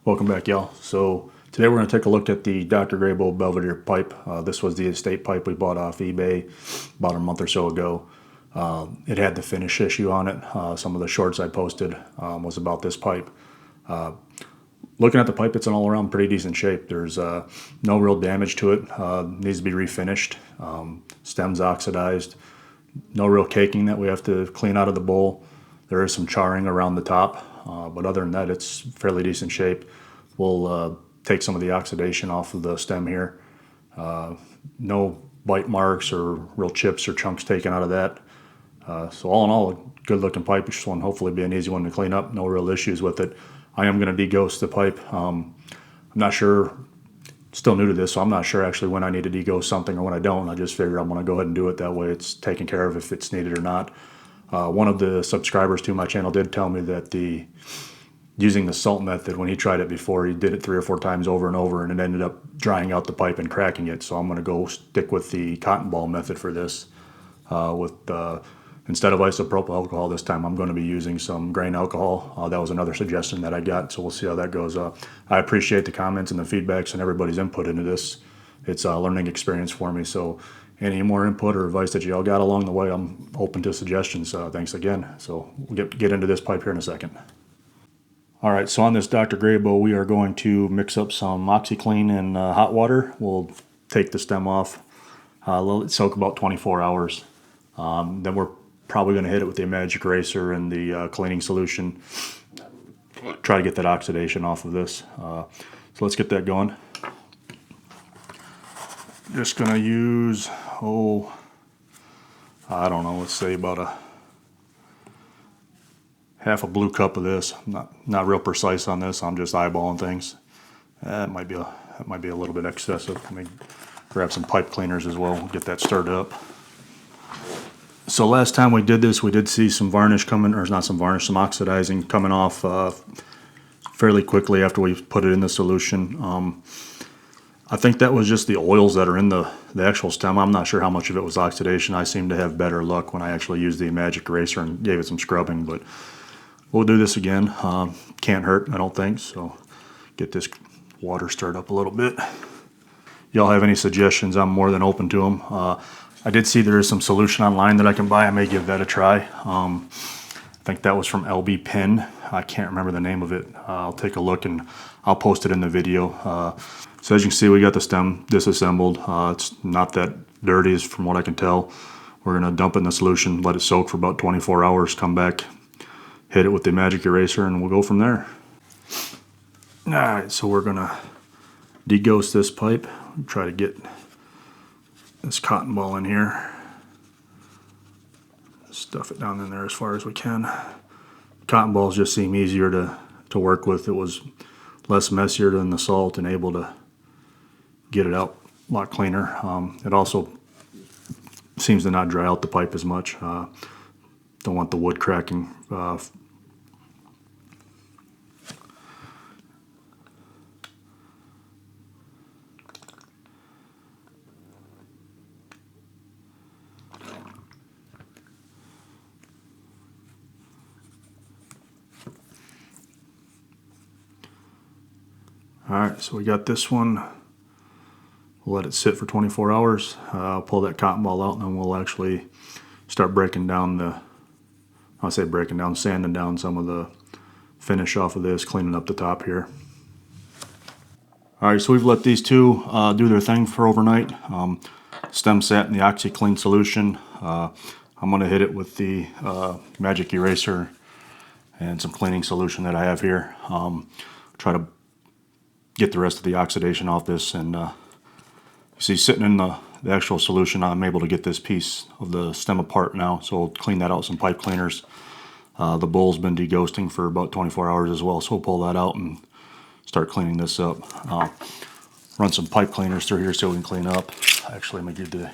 Welcome back, y'all. So today we're going to take a look at the Dr. Grable Belvedere pipe. This was the estate pipe we bought off eBay about a month or so ago. It had the finish issue on it. Some of the shorts I posted was about this pipe. Looking at the pipe, it's in all around pretty decent shape. There's no real damage to it. Needs to be refinished. Stem's oxidized. No real caking that we have to clean out of the bowl. There is some charring around the top. But other than that, it's fairly decent shape. We'll take some of the oxidation off of the stem here. No bite marks or real chips or chunks taken out of that. So all in all, a good looking pipe. This one hopefully be an easy one to clean up. No real issues with it. I am going to deghost the pipe. I'm not sure, still new to this, so I'm not sure actually when I need to deghost something or when I don't. I just figure I'm going to go ahead and do it. That way it's taken care of if it's needed or not. One of the subscribers to my channel did tell me that using the salt method, when he tried it before, he did it 3 or 4 times over and over, and it ended up drying out the pipe and cracking it. So I'm going to go stick with the cotton ball method for this. Instead of isopropyl alcohol this time, I'm going to be using some grain alcohol. That was another suggestion that I got, so we'll see how that goes. I appreciate the comments and the feedbacks and everybody's input into this. It's a learning experience for me, so any more input or advice that y'all got along the way, I'm open to suggestions. Thanks again. So we'll get into this pipe here in a second. All right, so on this Dr. Grable, we are going to mix up some OxiClean and hot water. We'll take the stem off, let it soak about 24 hours. Then we're probably going to hit it with the magic eraser and the cleaning solution. Try to get that oxidation off of this. So let's get that going. Just going to use, I don't know, let's say about a half a blue cup of this. I'm not real precise on this. I'm just eyeballing things. That might be a little bit excessive. Let me grab some pipe cleaners as well. Get that stirred up. So last time we did this, we did see some varnish coming, or not some varnish, some oxidizing coming off fairly quickly after we put it in the solution. I think that was just the oils that are in the actual stem. I'm not sure how much of it was oxidation. I seem to have better luck when I actually used the magic eraser and gave it some scrubbing, but we'll do this again. Can't hurt, I don't think, so get this water stirred up a little bit. Y'all have any suggestions, I'm more than open to them. I did see there is some solution online that I can buy. I may give that a try. I think that was from LB Pen. I can't remember the name of it. I'll take a look and I'll post it in the video. So as you can see, we got the stem disassembled. It's not that dirty from what I can tell. We're going to dump it in the solution, let it soak for about 24 hours, come back, hit it with the magic eraser, and we'll go from there. Alright, so we're going to deghost this pipe. Try to get this cotton ball in here. Stuff it down in there as far as we can. Cotton balls just seem easier to work with. It was less messier than the salt and able to get it out a lot cleaner. It also seems to not dry out the pipe as much. Don't want the wood cracking. Alright, so we got this one. We'll let it sit for 24 hours. I'll pull that cotton ball out and then we'll actually start breaking down sanding down some of the finish off of this, cleaning up the top here. Alright, so we've let these two do their thing for overnight. Stem sat in the OxiClean solution. I'm going to hit it with the magic eraser and some cleaning solution that I have here. Try to get the rest of the oxidation off this, and you see sitting in the actual solution, I'm able to get this piece of the stem apart now, so we'll clean that out with some pipe cleaners. The bowl's been deghosting for about 24 hours as well, so we'll pull that out and start cleaning this up. Run some pipe cleaners through here so we can clean up. Actually, let me do the...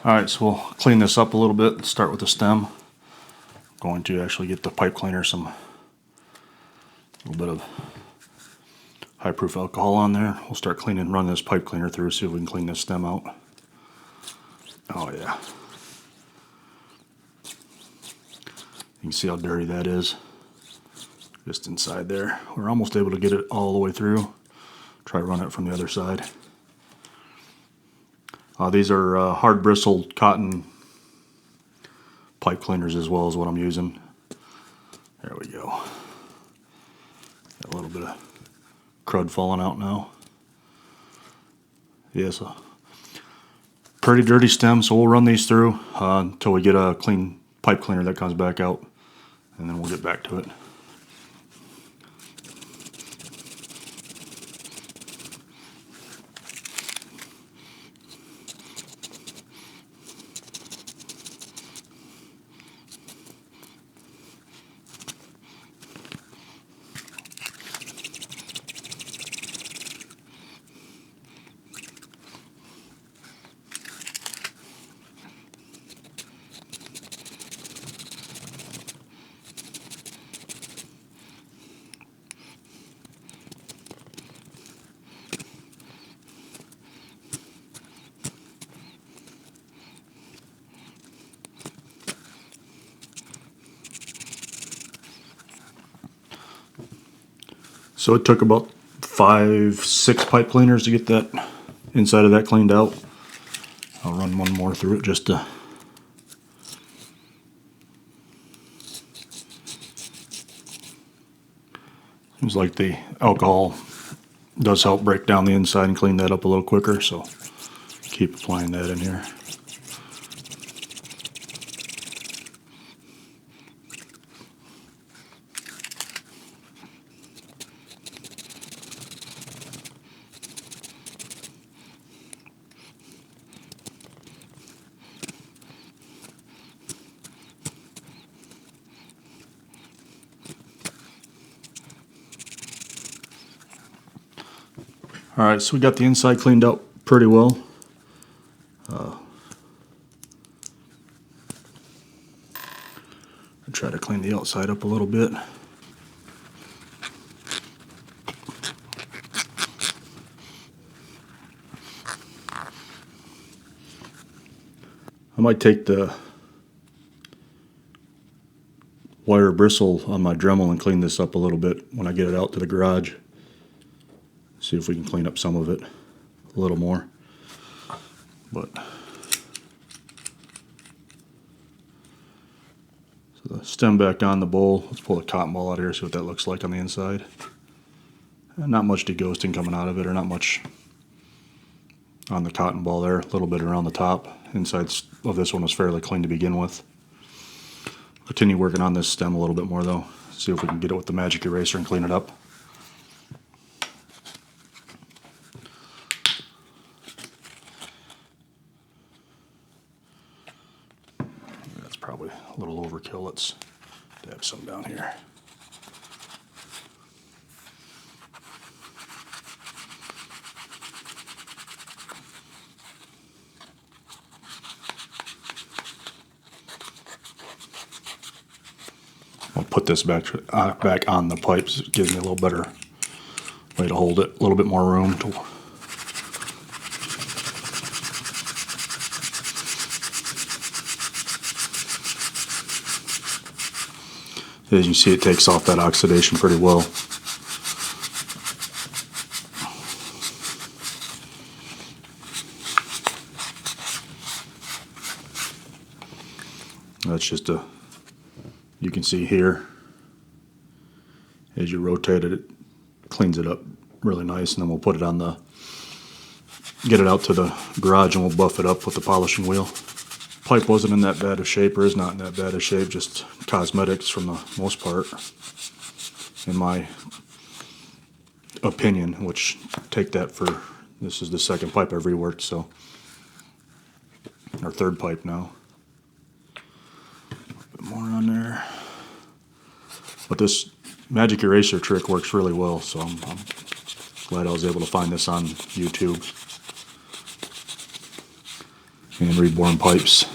Alright, so we'll clean this up a little bit. Start with the stem. Going to actually get the pipe cleaner a little bit of high-proof alcohol on there. We'll start cleaning, run this pipe cleaner through, see if we can clean this stem out. Oh yeah. You can see how dirty that is. just inside there. We're almost able to get it all the way through. Try to run it from the other side. These are hard bristled cotton pipe cleaners as well as what I'm using. There we go. Got a little bit of crud falling out now. Yes, pretty dirty stem, so we'll run these through until we get a clean pipe cleaner that comes back out, and then we'll get back to it. So it took about 5-6 pipe cleaners to get that inside of that cleaned out. I'll run one more through it just to seems like the alcohol does help break down the inside and clean that up a little quicker, so keep applying that in here. Alright, so we got the inside cleaned up pretty well. I'll try to clean the outside up a little bit. I might take the wire bristle on my Dremel and clean this up a little bit when I get it out to the garage. See if we can clean up some of it a little more. But so the stem back on the bowl. Let's pull the cotton ball out of here, see what that looks like on the inside. And not much deghosting coming out of it, or not much on the cotton ball there. A little bit around the top. Inside of this one was fairly clean to begin with. Continue working on this stem a little bit more though. See if we can get it with the magic eraser and clean it up. Probably a little overkill. Let's dab some down here. I'll put this back on the pipes. It gives me a little better way to hold it, a little bit more room to as you see, it takes off that oxidation pretty well. That's just you can see here, as you rotate it, it cleans it up really nice, and then we'll put it on get it out to the garage and we'll buff it up with the polishing wheel. Pipe wasn't in that bad of shape, or is not in that bad of shape, just cosmetics from the most part, in my opinion, which take that for, this is the second pipe I've reworked, so, or third pipe now. A bit more on there. But this magic eraser trick works really well, so I'm glad I was able to find this on YouTube. And reborn pipes.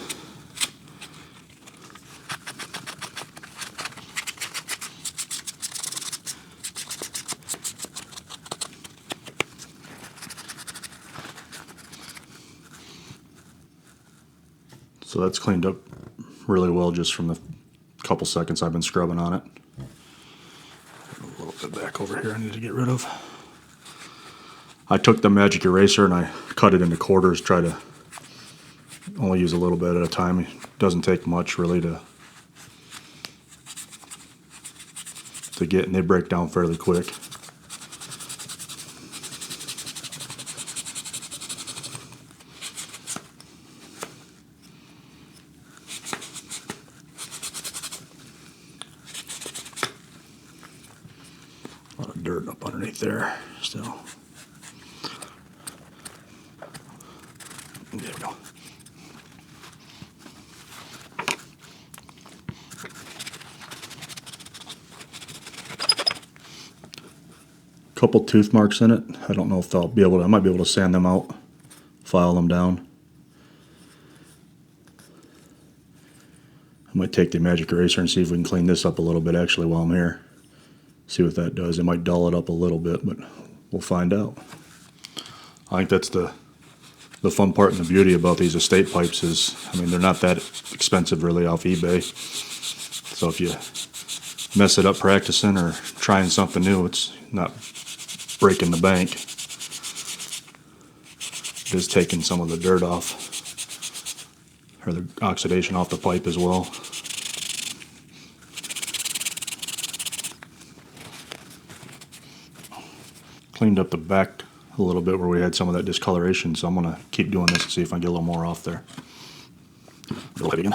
So that's cleaned up really well just from the couple seconds I've been scrubbing on it. the back over here I need to get rid of. I took the magic eraser and I cut it into quarters, try to only use a little bit at a time. It doesn't take much really to get, and they break down fairly quick. A lot of dirt up underneath there still. There we go. Couple tooth marks in it. I don't know if I'll be able to, I might be able to sand them out, file them down. I might take the magic eraser and see if we can clean this up a little bit actually while I'm here. See what that does. It might dull it up a little bit, but we'll find out. I think that's the fun part and the beauty about these estate pipes is, I mean, they're not that expensive really off eBay. So if you mess it up practicing or trying something new, it's not breaking the bank. Just taking some of the dirt off, or the oxidation off the pipe as well. Cleaned up the back a little bit where we had some of that discoloration, so I'm going to keep doing this and see if I can get a little more off there. Go ahead again.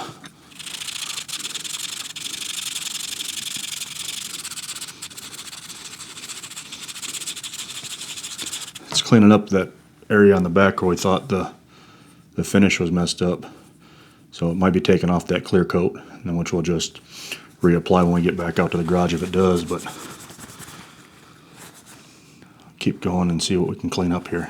It's cleaning up that area on the back where we thought the finish was messed up. So it might be taking off that clear coat, and then which we'll just reapply when we get back out to the garage if it does, but keep going and see what we can clean up here.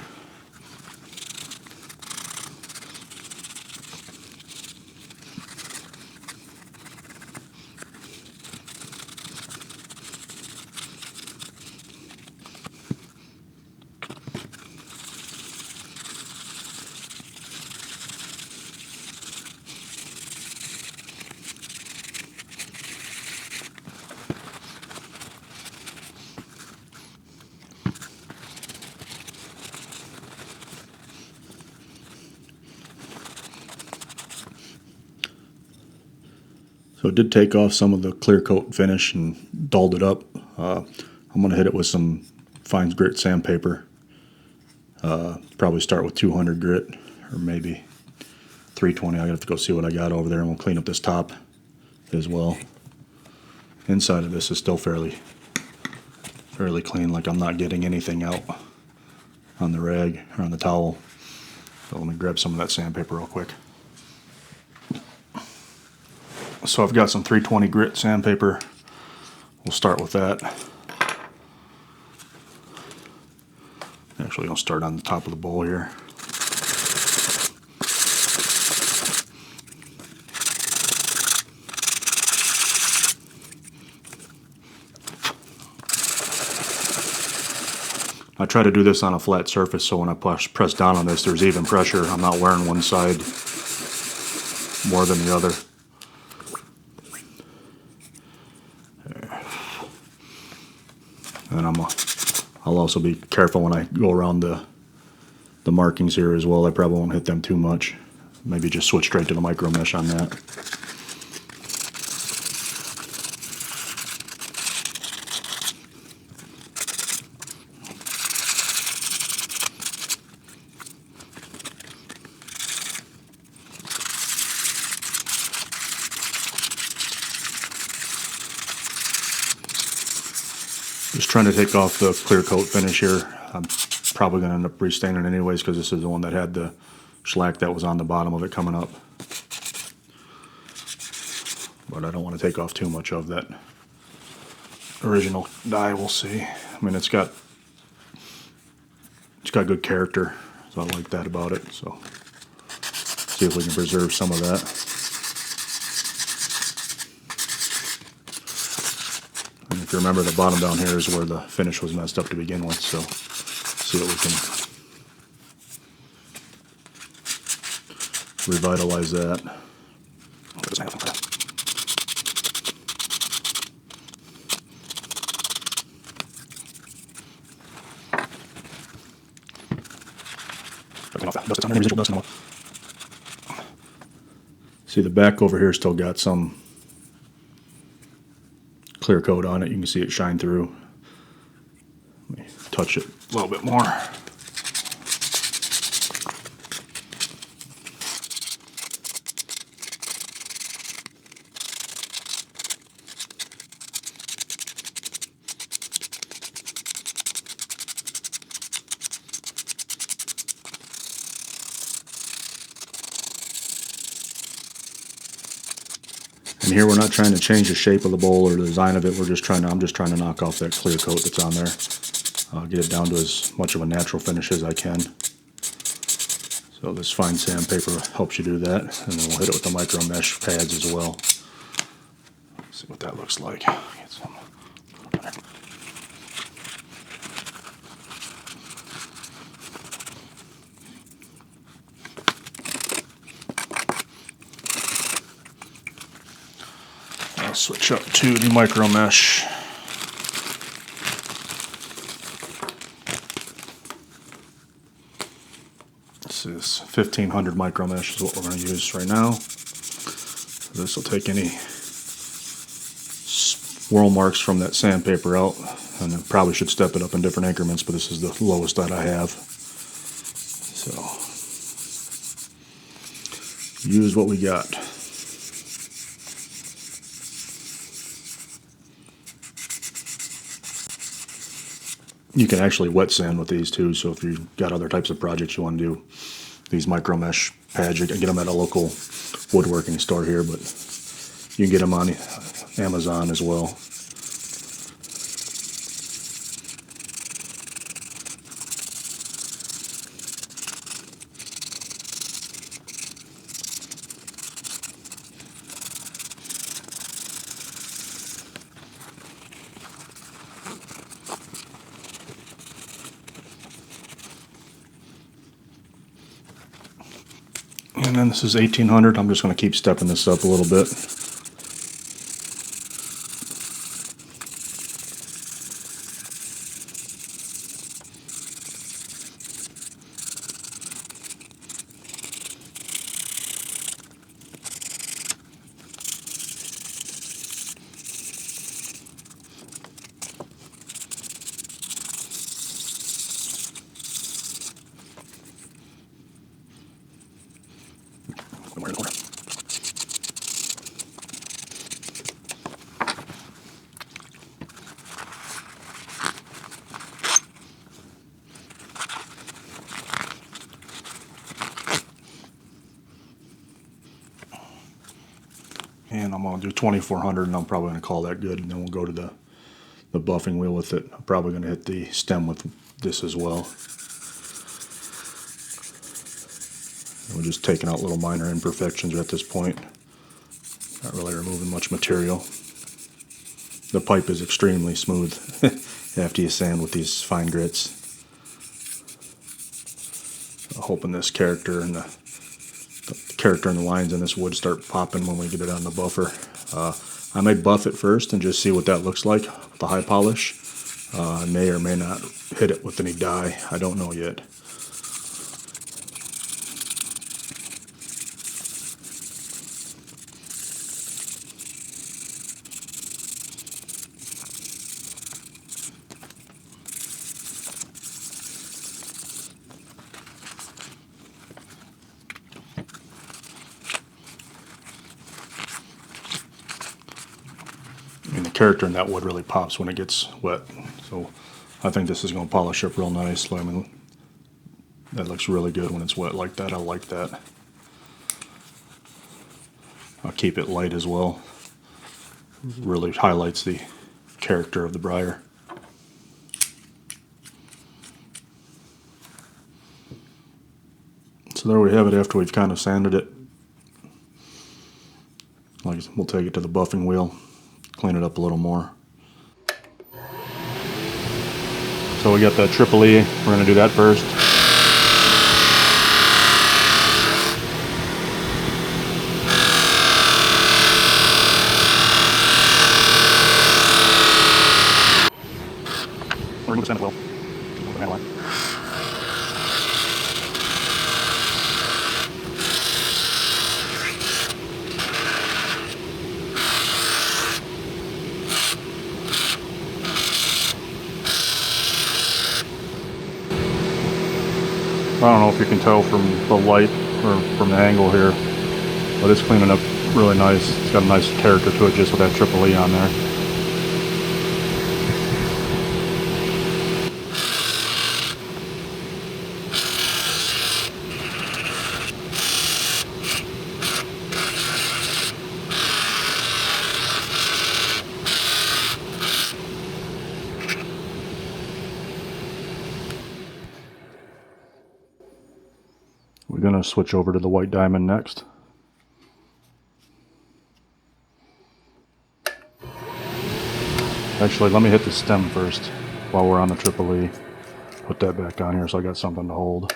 So it did take off some of the clear coat finish and dulled it up. I'm going to hit it with some fine grit sandpaper. Probably start with 200 grit or maybe 320. I have to go see what I got over there, and we'll clean up this top as well. Inside of this is still fairly clean, like I'm not getting anything out on the rag or on the towel. So let me grab some of that sandpaper real quick. So I've got some 320 grit sandpaper. We'll start with that. Actually, I'll start on the top of the bowl here. I try to do this on a flat surface so when I press down on this, there's even pressure. I'm not wearing one side more than the other. And I'll also be careful when I go around the markings here as well. I probably won't hit them too much. Maybe just switch straight to the micromesh on that. Just trying to take off the clear coat finish here. I'm probably going to end up restaining it anyways because this is the one that had the shellac that was on the bottom of it coming up. But I don't want to take off too much of that original dye. We'll see. I mean, it's got good character, so I like that about it. So see if we can preserve some of that. And if you remember, the bottom down here is where the finish was messed up to begin with, so see what we can revitalize that. on any residual dust and all. See, the back over here still got some clear coat on it. You can see it shine through. Let me touch it a little bit more. And here we're not trying to change the shape of the bowl or the design of it. I'm just trying to knock off that clear coat that's on there. Get it down to as much of a natural finish as I can. So this fine sandpaper helps you do that. And then we'll hit it with the micromesh pads as well. Let's see what that looks like. Get some. I'll switch up to the micromesh. This is 1500 micromesh is what we're going to use right now. This will take any swirl marks from that sandpaper out, and I probably should step it up in different increments, but this is the lowest that I have. So use what we got. You can actually wet sand with these too, so if you've got other types of projects you want to do, these micromesh pads, you can get them at a local woodworking store here, but you can get them on Amazon as well. And then this is 1800. I'm just going to keep stepping this up a little bit. And I'm going to do 2400, and I'm probably going to call that good, and then we'll go to the buffing wheel with it. I'm probably going to hit the stem with this as well. We're just taking out little minor imperfections at this point. Not really removing much material. The pipe is extremely smooth after you sand with these fine grits. I'm hoping this character and the lines in this wood start popping when we get it on the buffer. I may buff it first and just see what that looks like with the high polish. I may or may not hit it with any dye. I don't know yet. The character in that wood really pops when it gets wet, so I think this is going to polish up real nice. I mean, that looks really good when it's wet like that. I like that. I'll keep it light as well. Really highlights the character of the briar. So there we have it after we've kind of sanded it. We'll take it to the buffing wheel, clean it up a little more. So we got the triple E. We're going to do that first. We're going to sand it well. don't know if you can tell from the light or from the angle here, but it's cleaning up really nice. It's got a nice character to it just with that triple E on there. We're going to switch over to the white diamond next. Actually, let me hit the stem first while we're on the triple E. Put that back on here so I got something to hold.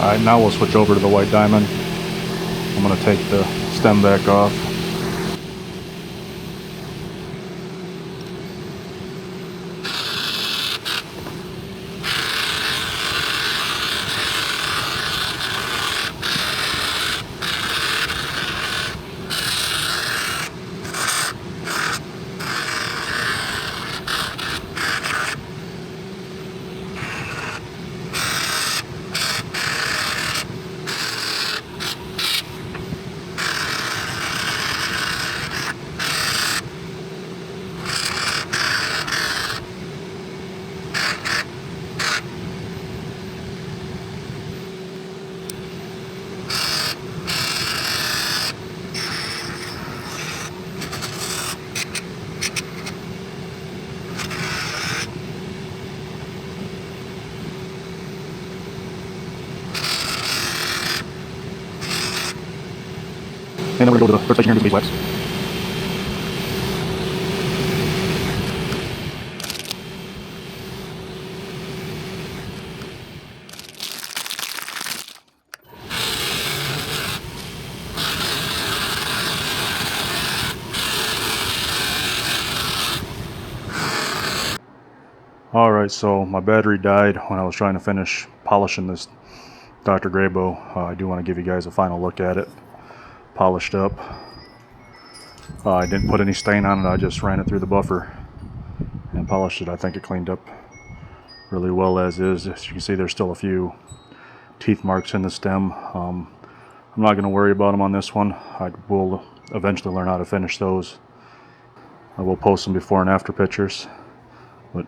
Alright, now we'll switch over to the white diamond. I'm going to take the stem back off. And then we're going to go to the third station here and do the Beezwax. Alright, so my battery died when I was trying to finish polishing this Dr. Graybow. I do want to give you guys a final look at it. Polished up. I didn't put any stain on it, I just ran it through the buffer and polished it. I think it cleaned up really well as is. As you can see, there's still a few teeth marks in the stem. I'm not going to worry about them on this one. I will eventually learn how to finish those. I will post some before and after pictures, but